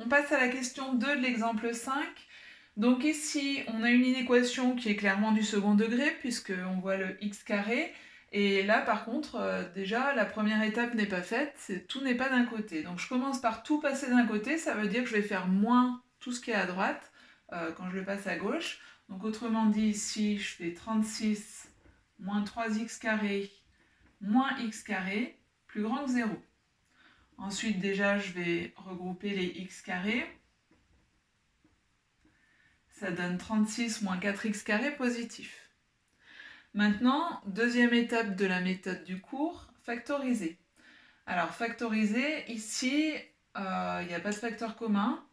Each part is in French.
On passe à la question 2 de l'exemple 5. Donc ici, on a une inéquation qui est clairement du second degré, puisqu'on voit le x carré. Et là, par contre, déjà, la première étape n'est pas faite, tout n'est pas d'un côté. Donc je commence par tout passer d'un côté, ça veut dire que je vais faire moins tout ce qui est à droite quand je le passe à gauche. Donc autrement dit, ici, je fais 36 moins 3x carré moins x carré plus grand que 0. Ensuite, déjà, je vais regrouper les x carrés. Ça donne 36 moins 4x carré positif. Maintenant, deuxième étape de la méthode du cours, factoriser. Alors, factoriser, ici, il n'y a pas de facteur commun.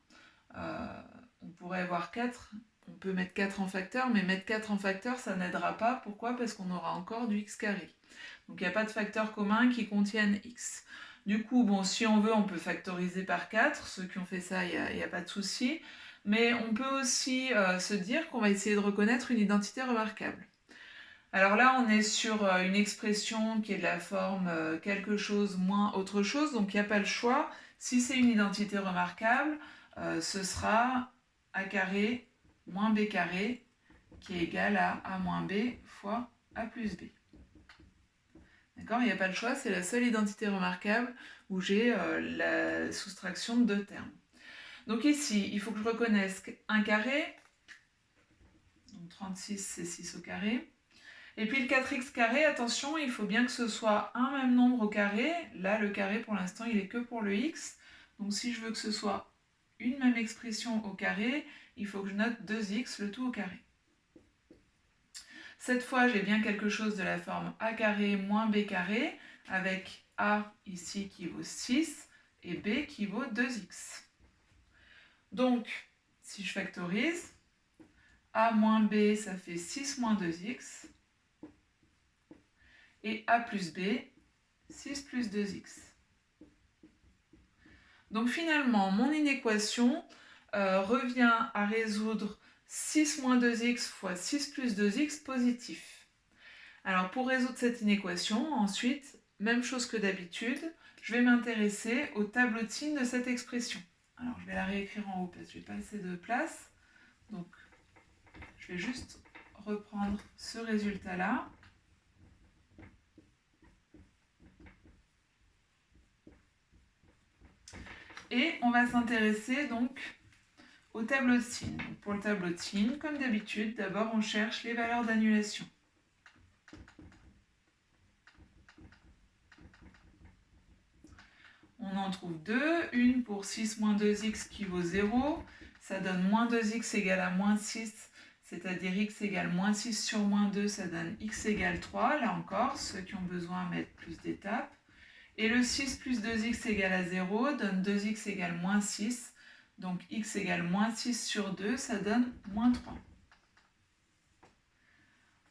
On pourrait avoir 4, on peut mettre 4 en facteur, mais mettre 4 en facteur, ça n'aidera pas. Pourquoi? Parce qu'on aura encore du x carré. Donc, il n'y a pas de facteur commun qui contienne x. Du coup, bon, si on veut, on peut factoriser par 4. Ceux qui ont fait ça, il n'y a pas de souci. Mais on peut aussi se dire qu'on va essayer de reconnaître une identité remarquable. Alors là, on est sur une expression qui est de la forme quelque chose moins autre chose, donc il n'y a pas le choix. Si c'est une identité remarquable, ce sera a carré moins b carré qui est égal à a moins b fois a plus b. D'accord? Il n'y a pas le choix, c'est la seule identité remarquable où j'ai la soustraction de deux termes. Donc ici, il faut que je reconnaisse 1 carré, donc 36 c'est 6 au carré. Et puis le 4x carré, attention, il faut bien que ce soit un même nombre au carré. Là, le carré, pour l'instant, il est que pour le x. Donc si je veux que ce soit une même expression au carré, il faut que je note 2x, le tout au carré. Cette fois, j'ai bien quelque chose de la forme a carré moins b carré, avec a ici qui vaut 6 et b qui vaut 2x. Donc, si je factorise, a moins b, ça fait 6 moins 2x, et a plus b, 6 plus 2x. Donc finalement, mon inéquation revient à résoudre 6 moins 2x fois 6 plus 2x positif. Alors pour résoudre cette inéquation, ensuite, même chose que d'habitude, je vais m'intéresser au tableau de signes de cette expression. Alors je vais la réécrire en haut parce que je n'ai pas assez de place. Donc je vais juste reprendre ce résultat-là. Et on va s'intéresser donc au tableau de signes. Donc pour le tableau de signes, comme d'habitude, d'abord on cherche les valeurs d'annulation. On en trouve deux, une pour 6 moins 2x qui vaut 0, ça donne moins 2x égale à moins 6, c'est-à-dire x égale moins 6 sur moins 2, ça donne x égale 3, là encore, ceux qui ont besoin mettent plus d'étapes. Et le 6 plus 2x égale à 0 donne 2x égale moins 6, donc x égale moins 6 sur 2, ça donne moins 3.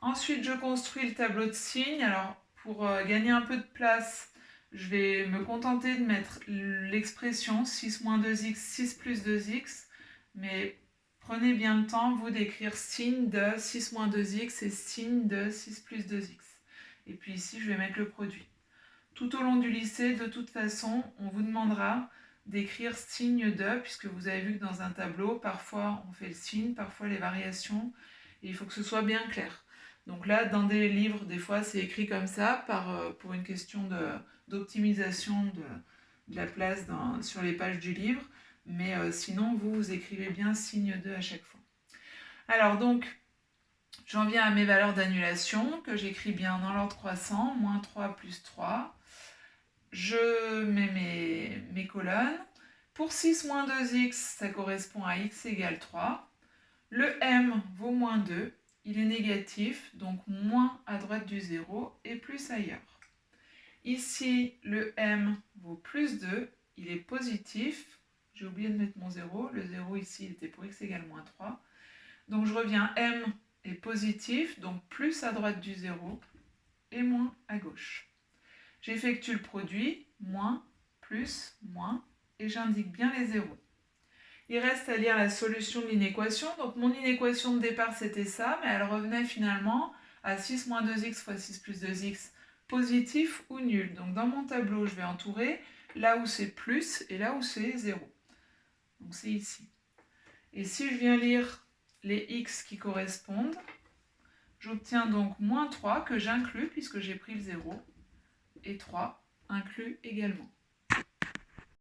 Ensuite, je construis le tableau de signes. Alors, pour gagner un peu de place, je vais me contenter de mettre l'expression 6 moins 2x, 6 plus 2x, mais prenez bien le temps, vous, d'écrire signe de 6 moins 2x et signe de 6 plus 2x. Et puis ici, je vais mettre le produit. Tout au long du lycée, de toute façon, on vous demandera d'écrire signe de, puisque vous avez vu que dans un tableau, parfois on fait le signe, parfois les variations, et il faut que ce soit bien clair. Donc là, dans des livres, des fois, c'est écrit comme ça, pour une question d'optimisation de la place sur les pages du livre, mais sinon, vous écrivez bien signe de à chaque fois. Alors donc, j'en viens à mes valeurs d'annulation, que j'écris bien dans l'ordre croissant, moins 3 plus 3. Je mets mes colonnes. Pour 6 moins 2x, ça correspond à x égale 3. Le m vaut moins 2. Il est négatif, donc moins à droite du 0 et plus ailleurs. Ici, le m vaut plus 2. Il est positif. J'ai oublié de mettre mon 0. Le 0 ici, il était pour x égale moins 3. Donc je reviens, m est positif, donc plus à droite du 0 et moins à gauche. J'effectue le produit, moins, plus, moins, et j'indique bien les zéros. Il reste à lire la solution de l'inéquation. Donc mon inéquation de départ c'était ça, mais elle revenait finalement à 6 moins 2x fois 6 plus 2x positif ou nul. Donc dans mon tableau, je vais entourer là où c'est plus et là où c'est 0. Donc c'est ici. Et si je viens lire les x qui correspondent, j'obtiens donc moins 3 que j'inclus puisque j'ai pris le 0, et 3 inclus également.